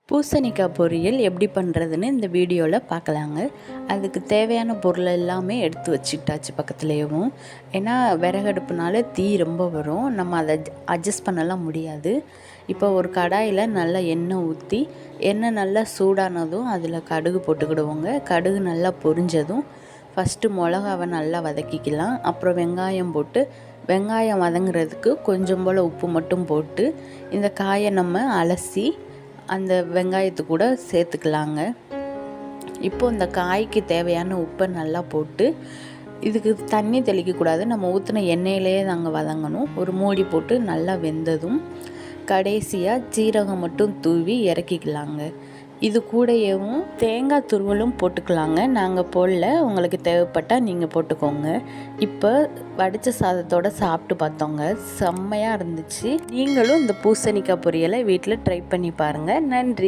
பூசணிக்காய் பொரியல் எப்படி பண்ணுறதுன்னு இந்த வீடியோவில் பார்க்கலாங்க. அதுக்கு தேவையான பொருள் எல்லாமே எடுத்து வச்சுக்கிட்டாச்சு பக்கத்துலேயும். ஏன்னா விறகடுப்புனால தீ ரொம்ப வரும், நம்ம அதை அட்ஜஸ்ட் பண்ணலாம் முடியாது. இப்போ ஒரு கடாயில் நல்லா எண்ணெய் ஊற்றி, எண்ணெய் நல்லா சூடானதும் அதில் கடுகு போட்டுக்கிடுவோங்க. கடுகு நல்லா பொரிஞ்சதும் ஃபஸ்ட்டு மிளகாவை நல்லா வதக்கிக்கலாம். அப்புறம் வெங்காயம் போட்டு, வெங்காயம் வதங்குறதுக்கு கொஞ்சம் போல் உப்பு மட்டும் போட்டு இந்த காயை நம்ம அலசி அந்த வெங்காயத்து கூட சேர்த்துக்கலாங்க. இப்போது இந்த காய்க்கு தேவையான உப்பை நல்லா போட்டு, இதுக்கு தண்ணி தெளிக்கக்கூடாது, நம்ம ஊற்றின எண்ணெயிலேயே நாங்கள் வதங்கணும். ஒரு மூடி போட்டு நல்லா வெந்ததும் கடைசியாக சீரகம் மட்டும் தூவி இறக்கிக்கலாங்க. இது கூடவும் தேங்காய் துருவலும் போட்டுக்கலாங்க. நாங்கள் போடல, உங்களுக்கு தேவைப்பட்டால் நீங்கள் போட்டுக்கோங்க. இப்போ வடித்த சாதத்தோடு சாப்பிட்டு பார்த்தோங்க, செம்மையாக இருந்துச்சு. நீங்களும் இந்த பூசணிக்காய் பொரியலை வீட்டில் ட்ரை பண்ணி பாருங்கள். நன்றி.